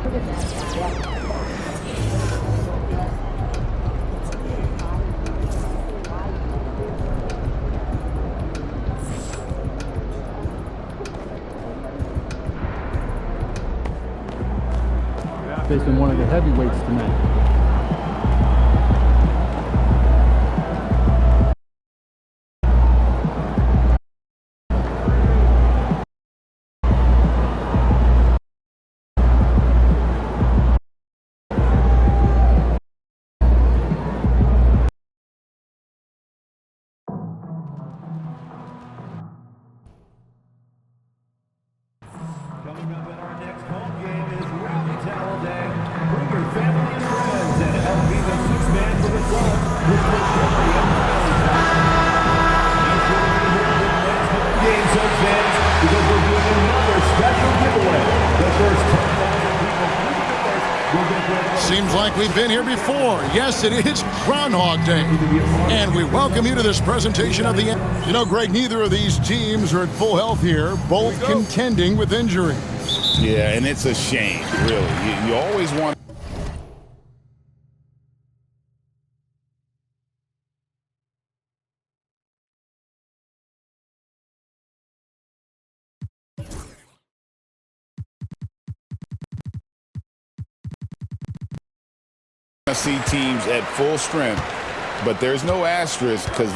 Facing one of the heavyweights tonight. Coming up in our next home game is Rally Towel Day. Bring your family and friends and help be the sixth man for the club with the Rally Towel. Be sure to be here for the next home game, Suns fans, because we're doing another special giveaway. The first 10,000 people will get their... Seems like we've been here before. Yes, it is Groundhog Day. And we welcome you to this presentation of the... You know, Greg, neither of these teams are at full health here, both contending with injury. Yeah, and it's a shame, really. You always want... to see teams at full strength, but there's no asterisk because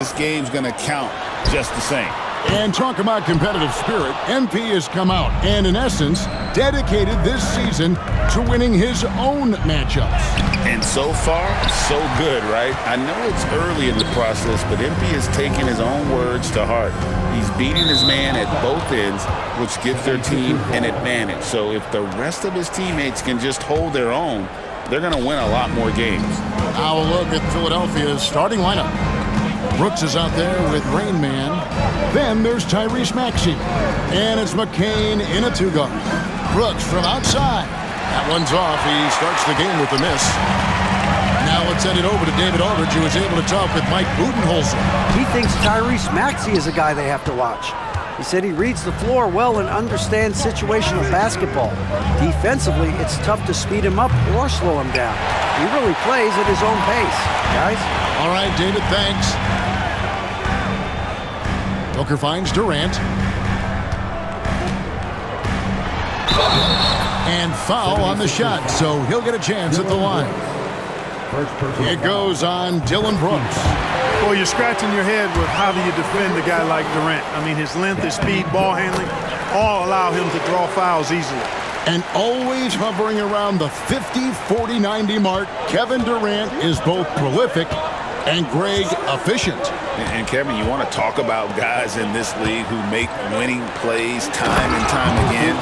this game's going to count just the same. And talk about competitive spirit, MP has come out and, in essence, dedicated this season to winning his own matchups. And so far, so good, right? I know it's early in the process, but MP has taken his own words to heart. He's beating his man at both ends, which gives their team an advantage. So if the rest of his teammates can just hold their own, they're going to win a lot more games. Now a look at Philadelphia's starting lineup. Brooks is out there with Rain Man. Then there's Tyrese Maxey. And it's McCain in a two-guard. Brooks from outside. That one's off. He starts the game with a miss. Now let's send it over to David Aldridge, who is able to talk with Mike Budenholzer. He thinks Tyrese Maxey is a guy they have to watch. He said he reads the floor well and understands situational basketball. Defensively, it's tough to speed him up or slow him down. He really plays at his own pace, guys. All right, David, thanks. Booker finds Durant. And foul on the shot, so he'll get a chance at the line. It goes on Dylan Brooks. Well, you're scratching your head with how do you defend a guy like Durant. I mean, his length, his speed, ball handling, all allow him to draw fouls easily. And always hovering around the 50, 40, 90 mark, Kevin Durant is both prolific and, Greg, efficient. And Kevin, you want to talk about guys in this league who make winning plays time and time again.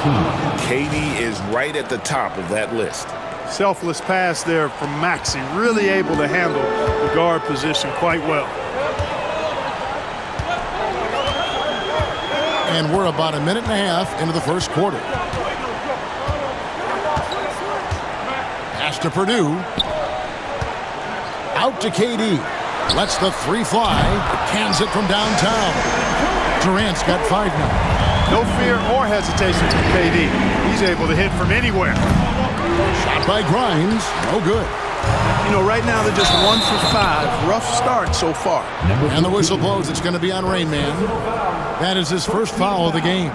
KD is right at the top of that list. Selfless pass there from Maxey, really able to handle the guard position quite well. And we're about a minute and a half into the first quarter. Pass to Purdue. Out to KD. Lets the three fly. Cans it from downtown. Durant's got 5 now. No fear or hesitation from KD. He's able to hit from anywhere. Shot by Grimes. No good. You know, right now they're just 1 for 5. Rough start so far. And the whistle blows. It's going to be on Rain Man. That is his first foul of the game.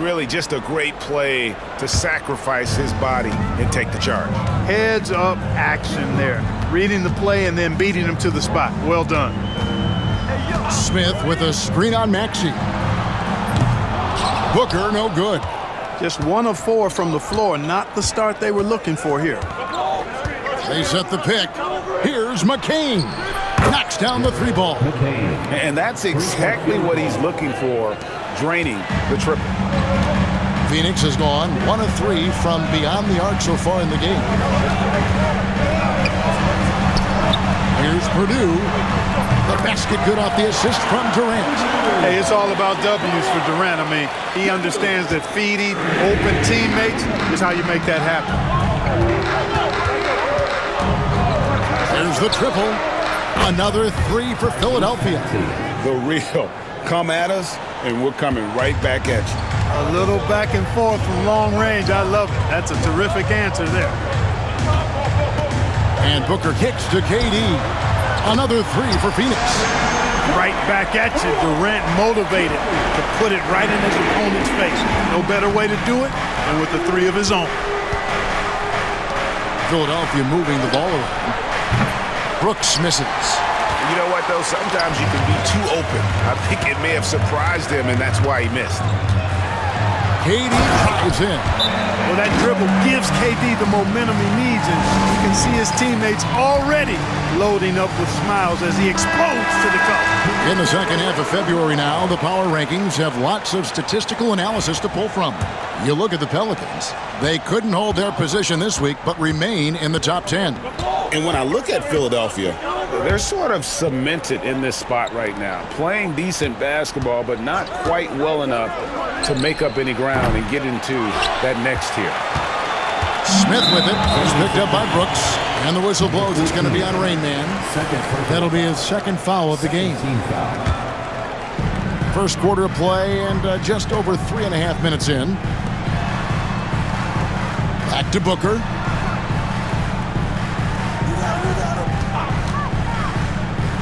Really just a great play to sacrifice his body and take the charge. Heads up action there. Reading the play and then beating him to the spot. Well done. Smith with a screen on Maxey. Booker, no good. Just 1 of 4 from the floor. Not the start they were looking for here. They set the pick. Here's McCain. Knocks down the 3-ball. And that's exactly what he's looking for, draining the triple. Phoenix has gone 1 of 3 from beyond the arc so far in the game. Here's Purdue. The basket good off the assist from Durant. Hey, it's all about W's for Durant. I mean, he understands that feeding open teammates is how you make that happen. There's the triple. Another 3 for Philadelphia. The real. Come at us, and we're coming right back at you. A little back and forth from long range. I love it. That's a terrific answer there. And Booker kicks to KD. Another three for Phoenix. Right back at you. Durant motivated to put it right in his opponent's face. No better way to do it than with the three of his own. Philadelphia moving the ball around. Brooks misses. You know what, though? Sometimes you can be too open. I think it may have surprised him, and that's why he missed. KD drives in. Well, that dribble gives KD the momentum he needs, and you can see his teammates already loading up with smiles as he explodes to the cup. In the second half of February now, the power rankings have lots of statistical analysis to pull from. You look at the Pelicans. They couldn't hold their position this week, but remain in the top 10. And when I look at Philadelphia, they're sort of cemented in this spot right now. Playing decent basketball, but not quite well enough to make up any ground and get into that next tier. Smith with it. It's picked up by Brooks. And the whistle blows. It's going to be on Rain Man. That'll be his second foul of the game. First quarter of play and just over 3.5 minutes in. Back to Booker.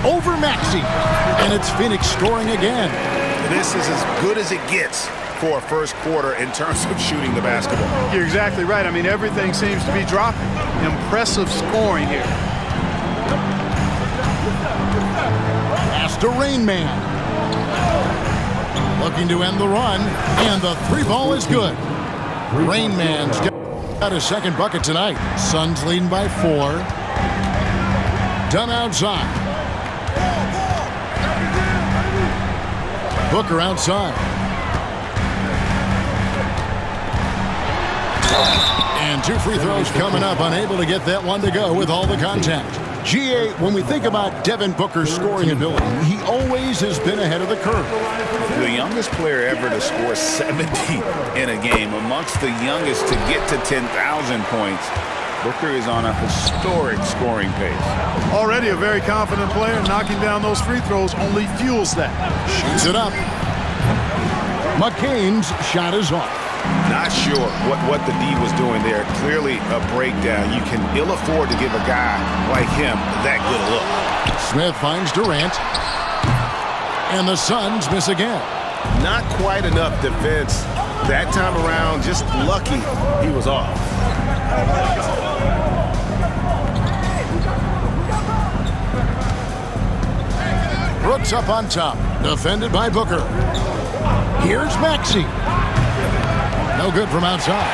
Over Maxey. And it's Phoenix scoring again. This is as good as it gets for a first quarter in terms of shooting the basketball. You're exactly right. I mean, everything seems to be dropping. Impressive scoring here. Pass to Rain Man. Looking to end the run. And the three ball is good. Rain Man's got his second bucket tonight. Suns leading by 4. Done outside. Booker outside. And 2 free throws coming up. Unable to get that one to go with all the contact. GA, when we think about Devin Booker's scoring ability, he always has been ahead of the curve. The youngest player ever to score 70 in a game, amongst the youngest to get to 10,000 points. Booker is on a historic scoring pace. Already a very confident player. Knocking down those free throws only fuels that. Shoots it up. McCain's shot is off. Not sure what the D was doing there. Clearly a breakdown. You can ill afford to give a guy like him that good a look. Smith finds Durant. And the Suns miss again. Not quite enough defense that time around. Just lucky he was off. Brooks up on top. Defended by Booker. Here's Maxey. No good from outside.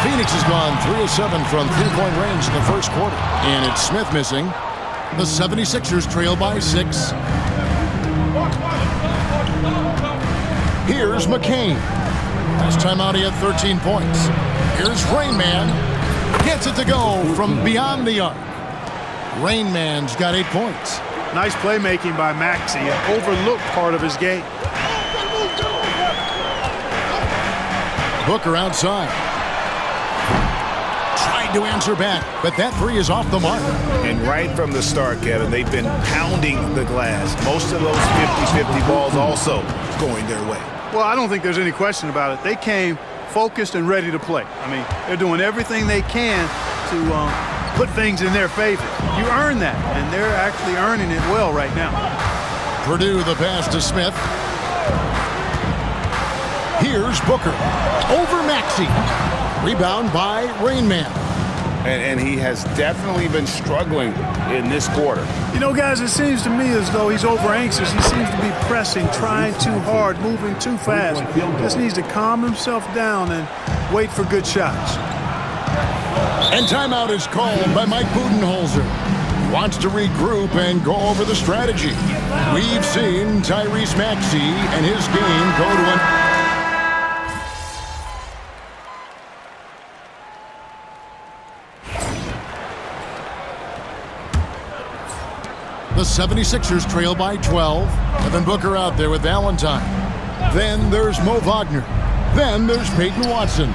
Phoenix has gone 3 of 7 from three-point range in the first quarter. And it's Smith missing. The 76ers trail by 6. Here's McCain. Last time out he had 13 points. Here's Rain Man. Gets it to go from beyond the arc. Rain Man's got 8 points. Nice playmaking by Maxey, an overlooked part of his game. Booker outside. Tried to answer back, but that three is off the mark. And right from the start, Kevin, they've been pounding the glass. Most of those 50-50 balls also going their way. Well, I don't think there's any question about it. They came focused and ready to play. I mean, they're doing everything they can to put things in their favor. You earn that, and they're actually earning it well right now. Purdue the pass to Smith. Here's Booker. Over Maxey. Rebound by Rain Man. And he has definitely been struggling in this quarter. You know, guys, it seems to me as though he's over anxious. He seems to be pressing, trying too hard, moving too fast. Just needs to calm himself down and wait for good shots. And timeout is called by Mike Budenholzer. He wants to regroup and go over the strategy. We've seen Tyrese Maxey and his game go to an... The 76ers trail by 12. Devin Booker out there with Valentine. Then there's Mo Wagner. Then there's Peyton Watson.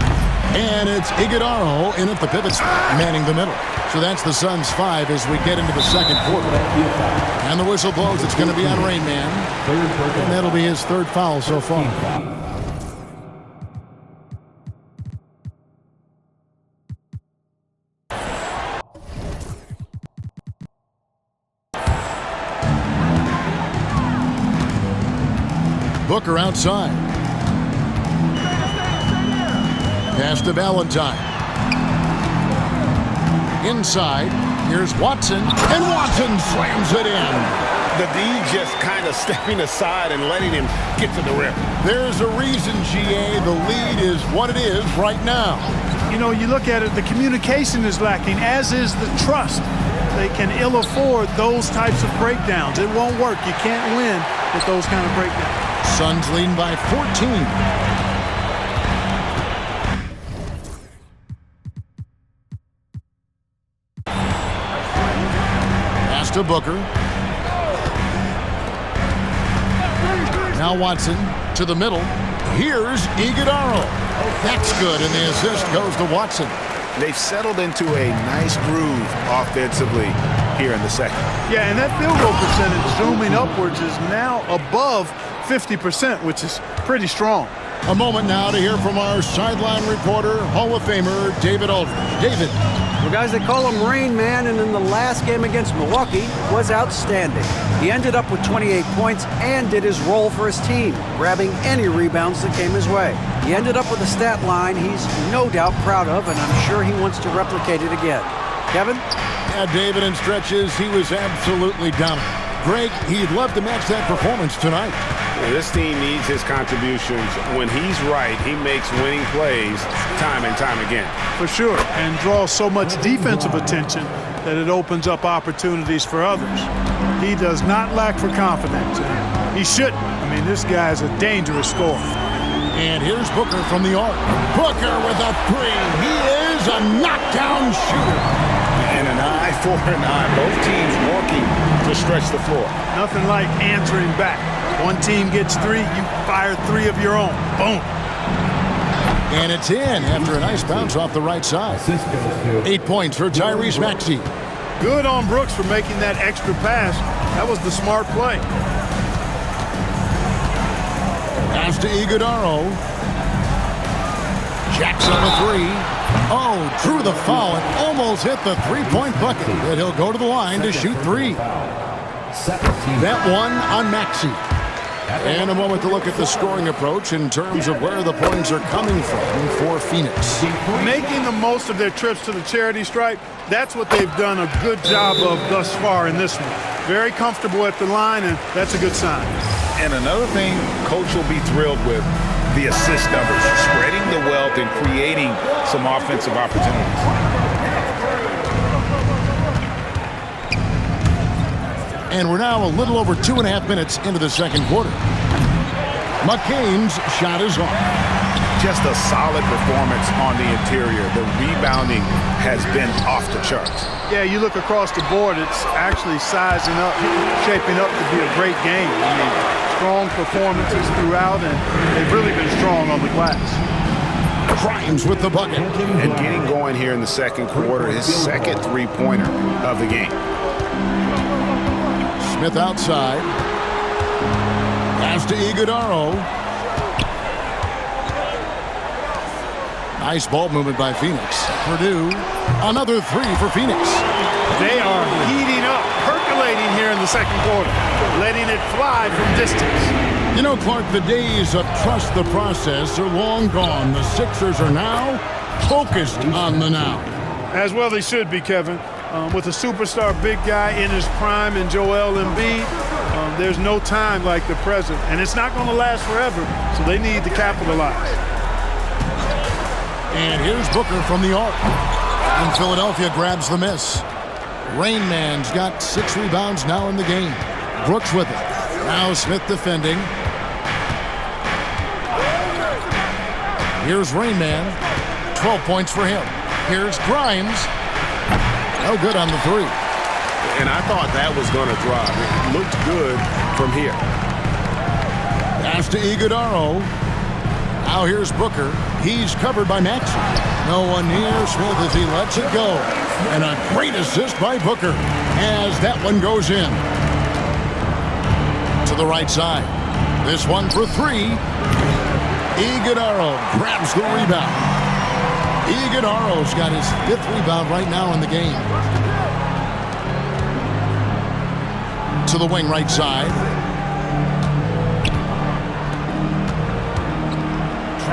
And it's Iguodala in at the pivots, manning the middle. So that's the Suns' 5 as we get into the second quarter. And the whistle blows. It's going to be on Rain Man. And that'll be his third foul so far. Booker outside. Pass to Valentine. Inside, here's Watson, and Watson slams it in. The D just kind of stepping aside and letting him get to the rim. There's a reason, GA, the lead is what it is right now. You know, you look at it, the communication is lacking, as is the trust. They can ill afford those types of breakdowns. It won't work. You can't win with those kind of breakdowns. Suns leading by 14. To Booker. Now Watson to the middle. Here's Iguodala. That's good, and the assist goes to Watson. They've settled into a nice groove offensively here in the second. Yeah, and that field goal percentage zooming upwards is now above 50%, which is pretty strong. A moment now to hear from our sideline reporter, Hall of Famer David Aldridge. David. Well, guys, they call him Rain Man, and in the last game against Milwaukee was outstanding. He ended up with 28 points and did his role for his team, grabbing any rebounds that came his way. He ended up with a stat line he's no doubt proud of, and I'm sure he wants to replicate it again. Kevin? Yeah, David, in stretches, he was absolutely dominant. Greg, he'd love to match that performance tonight. This team needs his contributions. When he's right, he makes winning plays time and time again. For sure, and draws so much defensive attention that it opens up opportunities for others. He does not lack for confidence. He shouldn't. I mean, this guy is a dangerous scorer. And here's Booker from the arc. Booker with a three. He is a knockdown shooter. And an eye for an eye. Both teams working to stretch the floor. Nothing like answering back. One team gets three, you fire three of your own. Boom. And it's in after a nice bounce off the right side. 8 points for Tyrese Maxey. Good on Brooks for making that extra pass. That was the smart play. Pass to Iguodala. Jackson the three. Oh, drew the foul and almost hit the three-point bucket. But he'll go to the line to shoot three. That one on Maxey. And a moment to look at the scoring approach in terms of where the points are coming from for Phoenix. Making the most of their trips to the charity stripe, that's what they've done a good job of thus far in this one. Very comfortable at the line, and that's a good sign. And another thing Coach will be thrilled with, the assist numbers, spreading the wealth and creating some offensive opportunities. And we're now a little over 2.5 minutes into the second quarter. McCain's shot is off. Just a solid performance on the interior. The rebounding has been off the charts. Yeah, you look across the board, it's actually sizing up, shaping up to be a great game. I mean, strong performances throughout, and they've really been strong on the glass. Grimes with the bucket. And getting going here in the second quarter, his second three-pointer of the game. Smith outside. Pass to Iguodala. Nice ball movement by Phoenix. Purdue, another three for Phoenix. They are heating up, percolating here in the second quarter, letting it fly from distance. You know, Clark, the days of trust the process are long gone. The Sixers are now focused on the now. As well they should be, Kevin. With a superstar big guy in his prime in Joel Embiid, there's no time like the present. And it's not going to last forever, so they need to capitalize. And here's Booker from the arc. And Philadelphia grabs the miss. Rain Man's got 6 rebounds now in the game. Brooks with it. Now Smith defending. Here's Rain Man. 12 points for him. Here's Grimes. No good on the three. And I thought that was going to drive. It looked good from here. Pass to Iguodala. Now here's Booker. He's covered by Maxey. No one near Smith as he lets it go. And a great assist by Booker as that one goes in. To the right side. This one for three. Iguodala grabs the rebound. Iguodala's got his 5th rebound right now in the game. To the wing right side.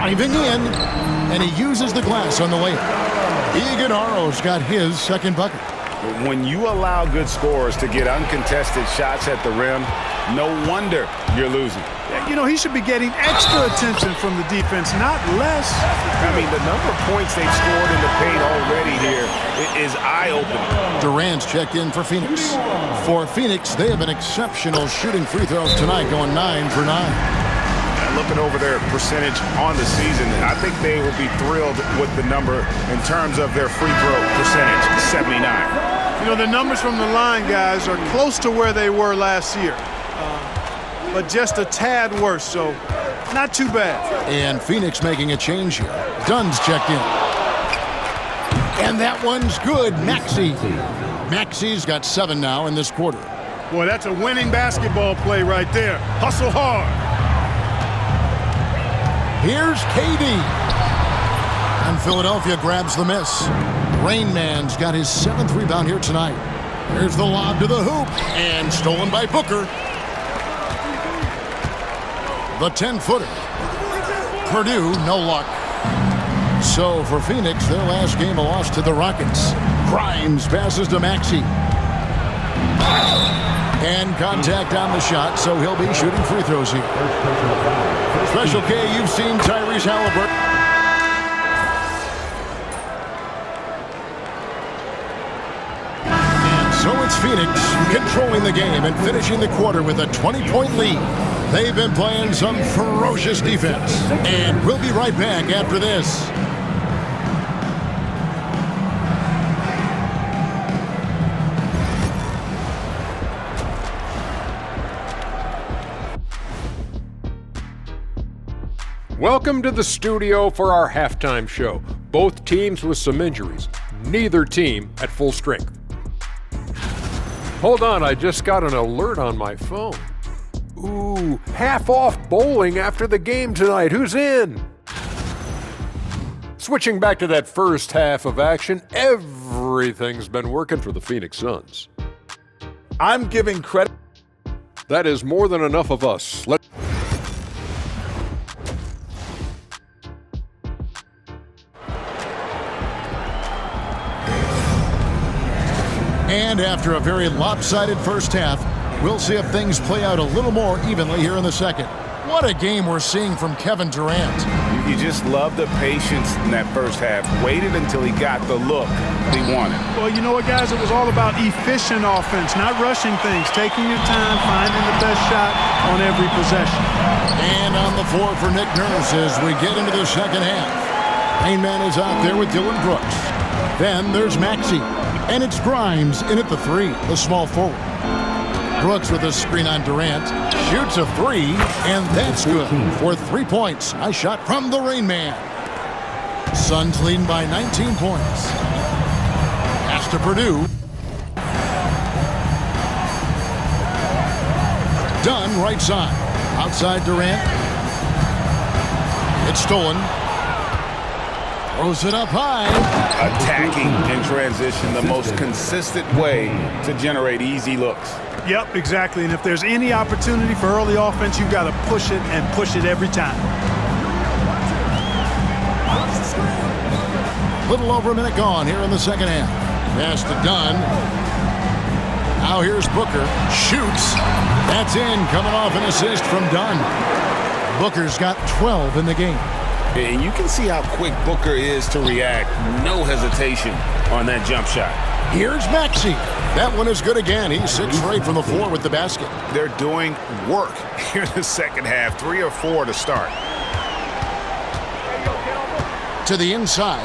driving in, and he uses the glass on the layup. Iguodala's got his second bucket. When you allow good scorers to get uncontested shots at the rim, no wonder you're losing. You know, he should be getting extra attention from the defense, not less. I mean, the number of points they've scored in the paint already here is eye-opening. Durant's checked in for Phoenix. For Phoenix, they have an exceptional shooting free throws tonight, going 9 for 9. And looking over their percentage on the season, I think they will be thrilled with the number in terms of their free throw percentage, 79. You know, the numbers from the line, guys, are close to where they were last year. But just a tad worse, so not too bad. And Phoenix making a change here. Dunn's checked in. And that one's good. Maxey's got 7 now in this quarter. Boy, that's a winning basketball play right there. Hustle hard. Here's KD. And Philadelphia grabs the miss. Rain Man's got his 7th rebound here tonight. Here's the lob to the hoop. And stolen by Booker. The 10-footer. Purdue, no luck. So for Phoenix, their last game a loss to the Rockets. Grimes passes to Maxey. And contact on the shot, so he'll be shooting free throws here. Special K, you've seen Tyrese Halliburton. And so it's Phoenix controlling the game and finishing the quarter with a 20-point lead. They've been playing some ferocious defense. And we'll be right back after this. Welcome to the studio for our halftime show. Both teams with some injuries. Neither team at full strength. Hold on, I just got an alert on my phone. Ooh, half off bowling after the game tonight. Who's in? Switching back to that first half of action, everything's been working for the Phoenix Suns. I'm giving credit. That is more than enough of us. And after a very lopsided first half, we'll see if things play out a little more evenly here in the second. What a game we're seeing from Kevin Durant. You just love the patience in that first half. Waited until he got the look he wanted. Well, you know what, guys? It was all about efficient offense, not rushing things, taking your time, finding the best shot on every possession. And on the floor for Nick Nurse as we get into the second half. Rain Man is out there with Dylan Brooks. Then there's Maxey. And it's Grimes in at the 3, the small forward. Brooks with a screen on Durant. Shoots a 3, and that's good for 3 points. Nice shot from the Rain Man. Suns leading by 19 points. Pass to Purdue. Dunn right side. Outside Durant. It's stolen. Throws it up high. Attacking in transition, the most consistent way to generate easy looks. Yep, exactly. And if there's any opportunity for early offense, you've got to push it and push it every time. Little over a minute gone here in the second half. Pass to Dunn. Now here's Booker. Shoots. That's in. Coming off an assist from Dunn. Booker's got 12 in the game. And you can see how quick Booker is to react. No hesitation on that jump shot. Here's Maxey. That one is good again. He's 6 for 8 from the floor with the basket. They're doing work here in the second half. 3 or 4 to start. To the inside.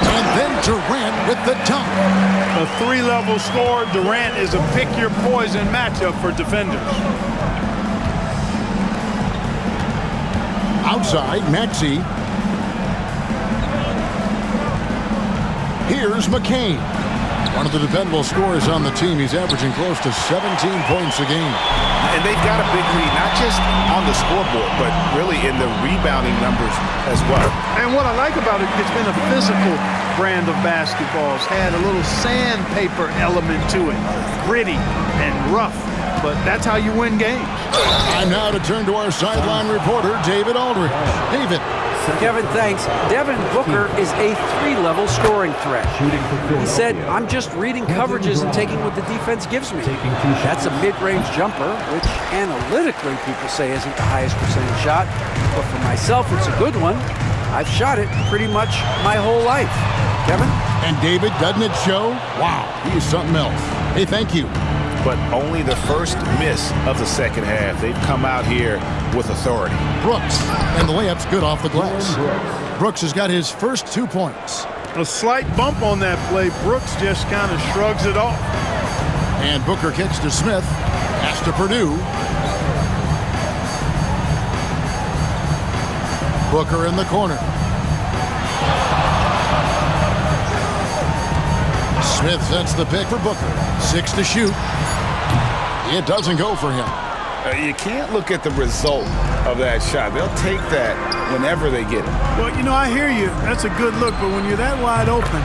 And then Durant with the dunk. A 3-level score. Durant is a pick-your-poison matchup for defenders. Outside, Maxey. Here's McCain. One of the dependable scorers on the team. He's averaging close to 17 points a game. And they've got a big lead, not just on the scoreboard, but really in the rebounding numbers as well. And what I like about it, it's been a physical brand of basketball. It's had a little sandpaper element to it. Gritty and rough. but that's how you win games. Time now to turn to our sideline reporter, David Aldridge. David. Kevin, thanks. Devin Booker is a 3-level scoring threat. He said, I'm just reading coverages and taking what the defense gives me. That's a mid-range jumper, which analytically people say isn't the highest percentage shot. But for myself, it's a good one. I've shot it pretty much my whole life. Kevin? And David, doesn't it show? Wow, he is something else. Hey, thank you. But only the first miss of the second half. They've come out here with authority. Brooks, and the layup's good off the glass. Brooks has got his first 2 points. A slight bump on that play. Brooks just kind of shrugs it off. And Booker kicks to Smith. Pass to Purdue. Booker in the corner. Smith sets the pick for Booker. 6 to shoot. It doesn't go for him. You can't look at the result of that shot. They'll take that whenever they get it. Well, you know, I hear you. That's a good look, but when you're that wide open,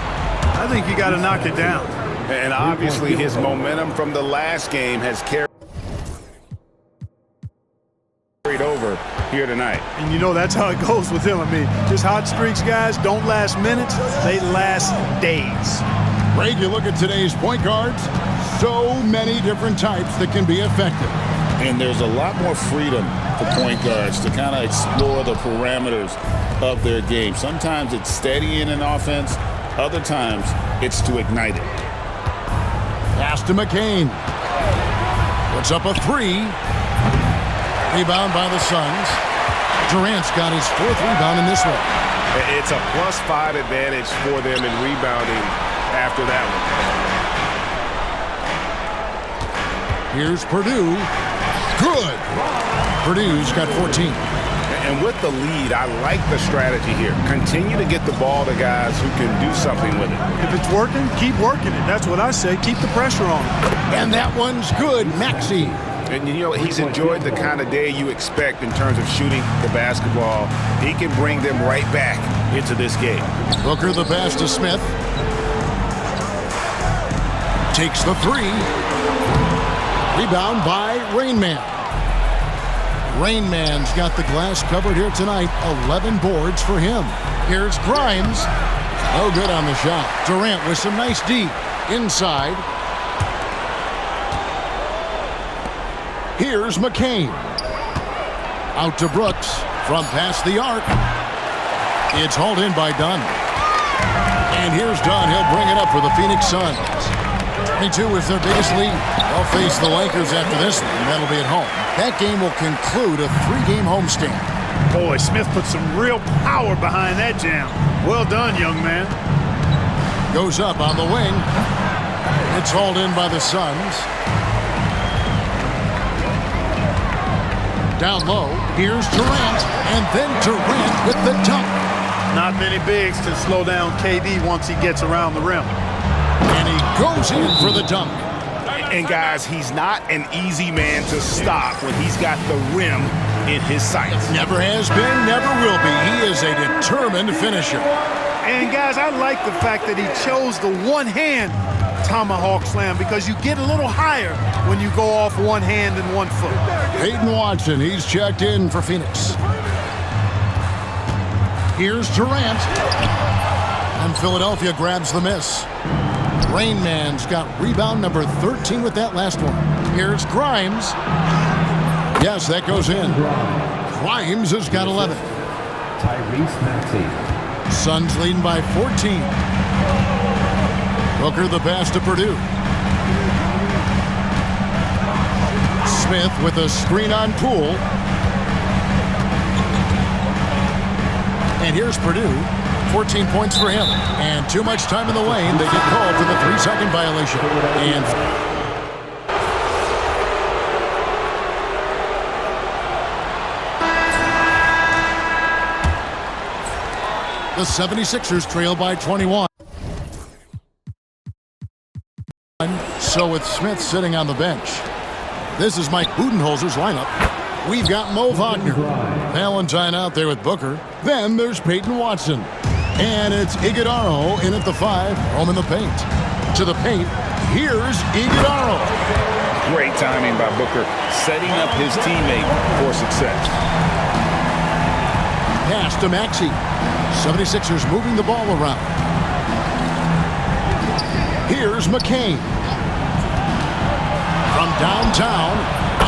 I think you got to knock it down. And obviously his momentum from the last game has carried over here tonight. And you know that's how it goes with him. I mean, just hot streaks, guys, don't last minutes. They last days. Greg, you look at today's point guards, so many different types that can be effective. And there's a lot more freedom for point guards to kind of explore the parameters of their game. Sometimes it's steady in an offense. Other times it's to ignite it. Pass to McCain. Puts up a 3. Rebound by the Suns. Durant's got his 4th rebound in this one. It's a +5 advantage for them in rebounding after that one. Here's Purdue. Good. Purdue's got 14. And with the lead, I like the strategy here. Continue to get the ball to guys who can do something with it. If it's working, keep working it. That's what I say. Keep the pressure on. And that one's good. Maxey. And you know, he's enjoyed the kind of day you expect in terms of shooting the basketball. He can bring them right back into this game. Booker the pass to Smith. Takes the 3. Rebound by Rainman. Rainman's got the glass covered here tonight. 11 boards for him. Here's Grimes. No good on the shot. Durant with some nice D. Inside. Here's McCain. Out to Brooks from past the arc. It's hauled in by Dunn. And here's Dunn. He'll bring it up for the Phoenix Suns. 22 is their biggest lead. They'll face the Lakers after this one, and that'll be at home. That game will conclude a 3-game homestand. Boy, Smith put some real power behind that jam. Well done, young man. Goes up on the wing. It's hauled in by the Suns. Down low, here's Durant, and then Durant with the dunk. Not many bigs can slow down KD once he gets around the rim. And he goes in for the dunk. And guys, he's not an easy man to stop when he's got the rim in his sights. Never has been, never will be. He is a determined finisher. And guys, I like the fact that he chose the one-hand tomahawk slam because you get a little higher when you go off one hand and one foot. Peyton Watson, he's checked in for Phoenix. Here's Durant. And Philadelphia grabs the miss. Rainman's got rebound number 13 with that last one. Here's Grimes. Yes, that goes in. Grimes has got 11. Tyrese Maxey. Suns leading by 14. Booker the pass to Purdue. Smith with a screen on Poole. And here's Purdue. 14 points for him. And too much time in the lane. They get called for the 3-second violation. And the 76ers trail by 21. So with Smith sitting on the bench. This is Mike Budenholzer's lineup. We've got Mo Wagner. Valentine out there with Booker. Then there's Peyton Watson. And it's Iguodala in at the 5. Home in the paint. To the paint. Here's Iguodala. Great timing by Booker, setting up his teammate for success. Pass to Maxey. 76ers moving the ball around. Here's McCain. From downtown,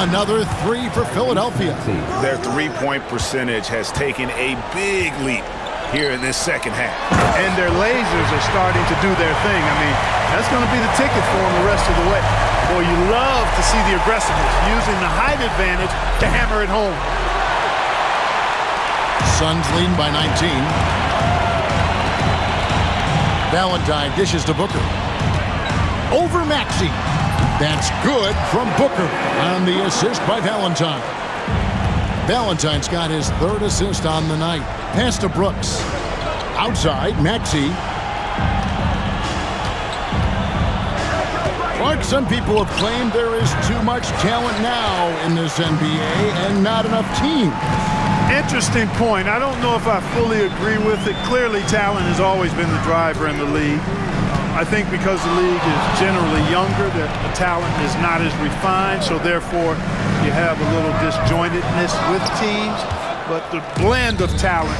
another three for Philadelphia. Their three-point percentage has taken a big leap here in this second half. And their lasers are starting to do their thing. I mean, that's going to be the ticket for them the rest of the way. Boy, you love to see the aggressiveness, using the height advantage to hammer it home. Suns leading by 19. Valentine dishes to Booker. Over Maxey. That's good from Booker on the assist by Valentine. Valentine's got his third assist on the night. Pass to Brooks. Outside, Maxey. Clark, some people have claimed there is too much talent now in this NBA and not enough teams. Interesting point. I don't know if I fully agree with it. Clearly, talent has always been the driver in the league. I think because the league is generally younger, that the talent is not as refined, so therefore you have a little disjointedness with teams. But the blend of talent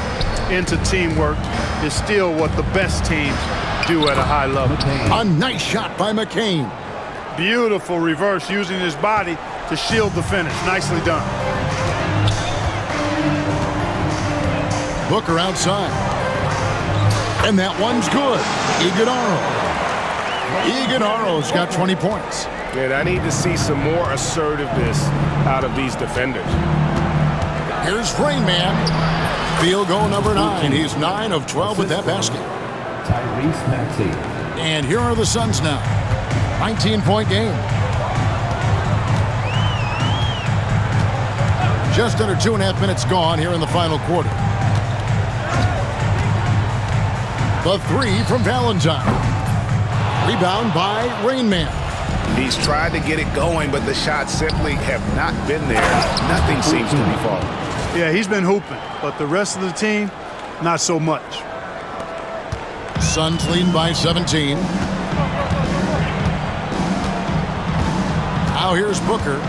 into teamwork is still what the best teams do at a high level. A nice shot by McCain. Beautiful reverse, using his body to shield the finish. Nicely done. Booker outside. And that one's good. Iguodala. Iguodala's got 20 points. And I need to see some more assertiveness out of these defenders. Here's Rain Man. Field goal number 9. He's 9 of 12 with that basket. Tyrese Maxey. And here are the Suns now. 19-point game. Just under 2.5 minutes gone here in the final quarter. The three from Valentine. Rebound by Rain Man. He's tried to get it going, but the shots simply have not been there. Nothing seems to be falling. Yeah, he's been hooping, but the rest of the team, not so much. Suns leading by 17. Now here's Booker.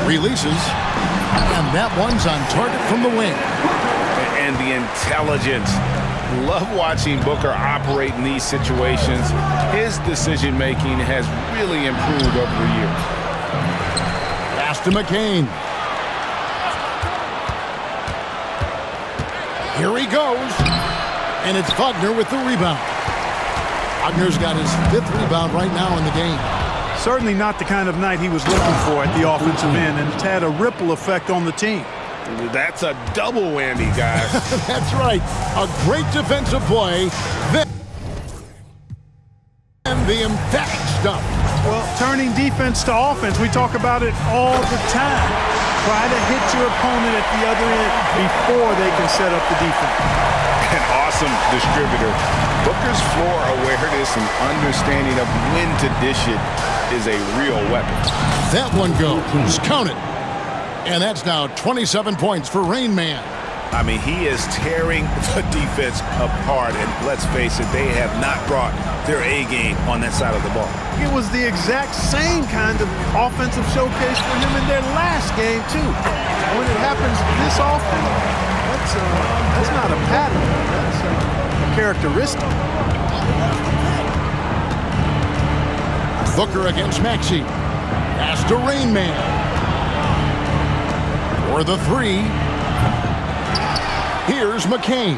Releases. And that one's on target from the wing. And the intelligence. Love watching Booker operate in these situations. His decision-making has really improved over the years. Pass to McCain. Here he goes. And it's Wagner with the rebound. Wagner's got his 5th rebound right now in the game. Certainly not the kind of night he was looking for at the offensive end, and it's had a ripple effect on the team. That's a double whammy, guys. That's right. A great defensive play. Then the emphatic stuff. Well, turning defense to offense, we talk about it all the time. Try to hit your opponent at the other end before they can set up the defense. An awesome distributor. Booker's floor awareness and understanding of when to dish it is a real weapon. That one goes. Count it. And that's now 27 points for Rain Man. I mean, he is tearing the defense apart. And let's face it, they have not brought their A game on that side of the ball. It was the exact same kind of offensive showcase for him in their last game, too. When it happens this often, that's not a pattern. That's a characteristic. Booker against Maxey. Pass to Rain Man. For the three. Here's McCain.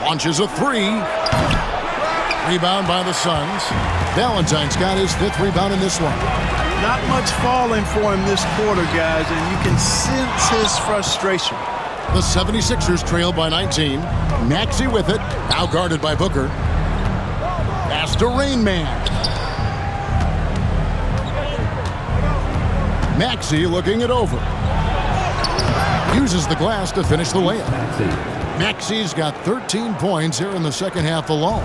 Launches a three. Rebound by the Suns. Valentine's got his 5th rebound in this one. Not much falling for him this quarter, guys, and you can sense his frustration. The 76ers trail by 19. Maxey with it. Now guarded by Booker. Pass to Rain Man. Maxey looking it over. Uses the glass to finish the layup. Maxey's got 13 points here in the second half alone.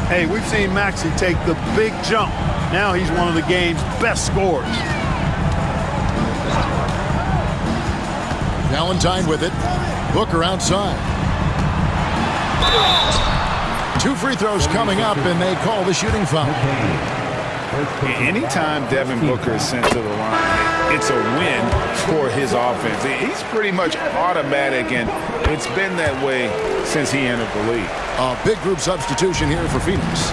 Hey, we've seen Maxey take the big jump. Now he's one of the game's best scorers. Valentine with it. Booker outside. 2 free throws coming up, and they call the shooting foul. Anytime Devin Booker is sent to the line, it's a win for his offense. He's pretty much automatic, and it's been that way since he entered the league. A big group substitution here for Phoenix.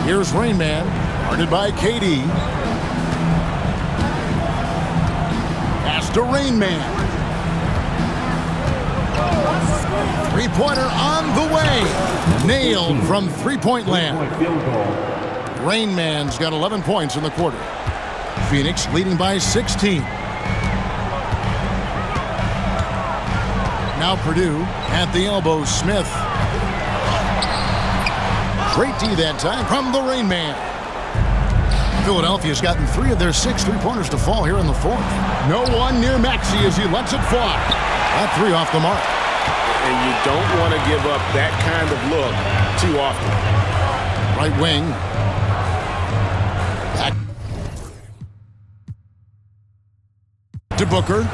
Here's Rain Man, guarded by KD. Pass to Rain Man. Three-pointer on the way. Nailed from three-point land. Rain Man's got 11 points in the quarter. Phoenix leading by 16. Now Purdue at the elbow. Smith. Great D that time from the Rain Man. Philadelphia's gotten 3 of their 6 three-pointers to fall here in the fourth. No one near Maxey as he lets it fly. That 3 off the mark. And you don't want to give up that kind of look too often. Right wing. Back to Booker.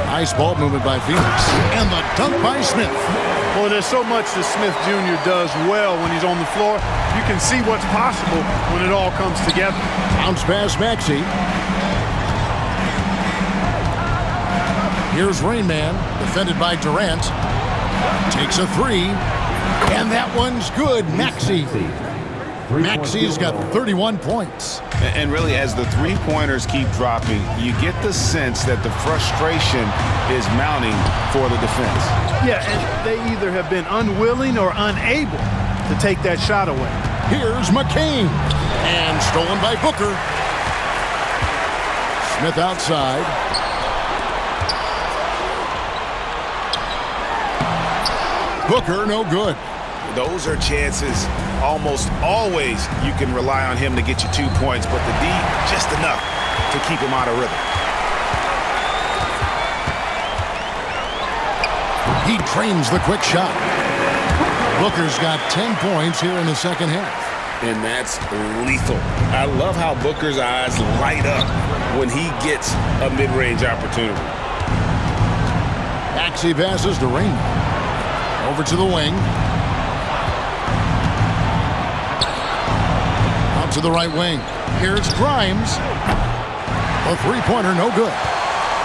Nice ball movement by Phoenix. And the dunk by Smith. Well, there's so much that Smith Jr. does well when he's on the floor. You can see what's possible when it all comes together. Bounce pass Maxey. Here's Rain Man, defended by Durant. Takes a 3. And that one's good. Maxey. Maxey's got 31 points. And really, as the three-pointers keep dropping, you get the sense that the frustration is mounting for the defense. Yeah, and they either have been unwilling or unable to take that shot away. Here's McCain. And stolen by Booker. Smith outside. Booker, no good. Those are chances almost always you can rely on him to get you 2 points, but the D, just enough to keep him out of rhythm. He trains the quick shot. Booker's got 10 points here in the second half. And that's lethal. I love how Booker's eyes light up when he gets a mid-range opportunity. Maxey passes to Rain. Over to the wing. Out to the right wing. Here's Grimes. A three-pointer, no good.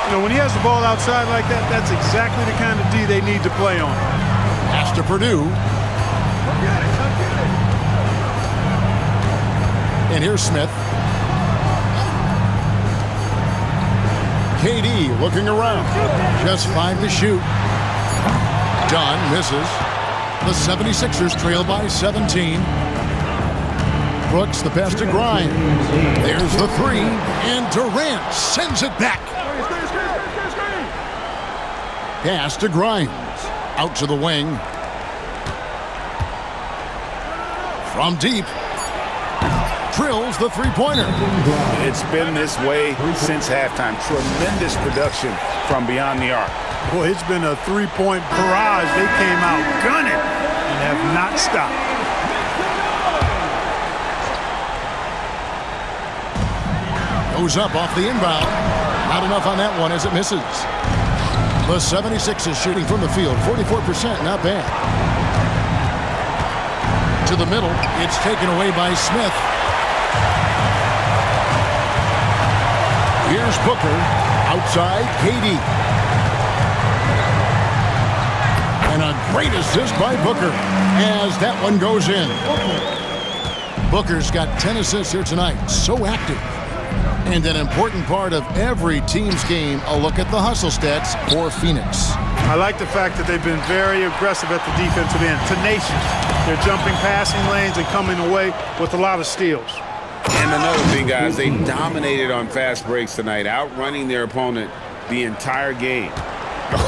You know, when he has the ball outside like that, that's exactly the kind of D they need to play on. Pass to Purdue. And here's Smith. KD looking around. Just 5 to shoot. Dunn misses. The 76ers trail by 17. Brooks, the pass to Grimes. There's the 3. And Durant sends it back. Pass to Grimes. Out to the wing. From deep. Drills the three-pointer. It's been this way since halftime. Tremendous production from beyond the arc. Boy, it's been a three-point barrage. They came out gunning and have not stopped. Goes up off the inbound. Not enough on that one as it misses. The 76ers shooting from the field. 44%, not bad. To the middle. It's taken away by Smith. Here's Booker. Outside, KD. And a great assist by Booker as that one goes in. Booker's got 10 assists here tonight. So active. And an important part of every team's game, a look at the hustle stats for Phoenix. I like the fact that they've been very aggressive at the defensive end. Tenacious. They're jumping passing lanes and coming away with a lot of steals. And another thing, guys, they dominated on fast breaks tonight, outrunning their opponent the entire game.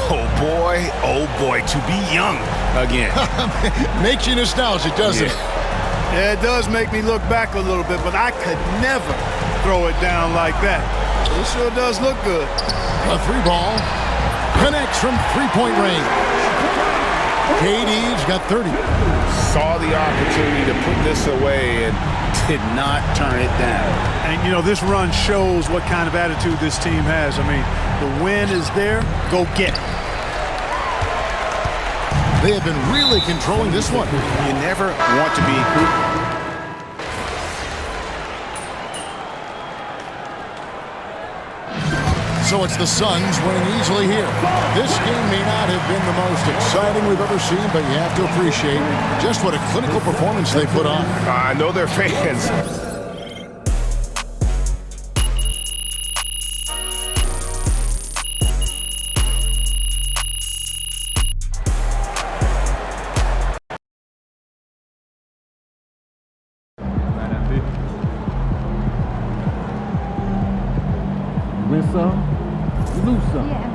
Oh, boy, to be young again. Makes you nostalgic, doesn't it? Yeah, it does make me look back a little bit, but I could never throw it down like that. It sure does look good. A 3-ball connects from three-point range. KD's got 30. Saw the opportunity to put this away and did not turn it down. And, you know, this run shows what kind of attitude this team has. I mean, the win is there. Go get it. They have been really controlling this one. You never want to be... So it's the Suns winning easily here. This game may not have been the most exciting we've ever seen, but you have to appreciate just what a clinical performance they put on. I know they're fans. Win some, you lose some.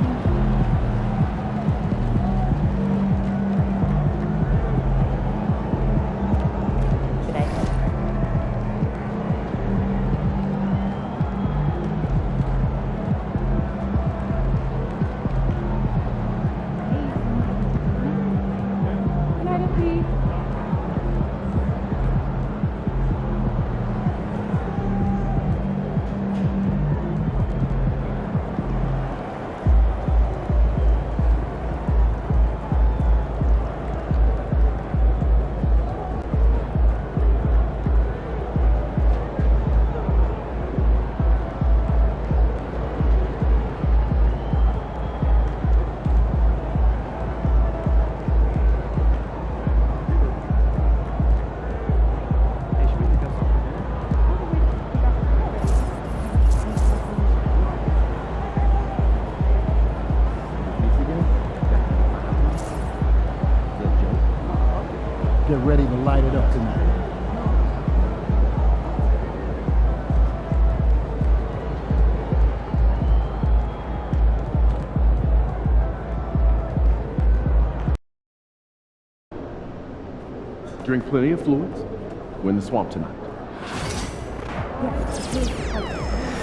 Get ready to light it up tonight. Drink plenty of fluids. Win the swamp tonight. Yes, please.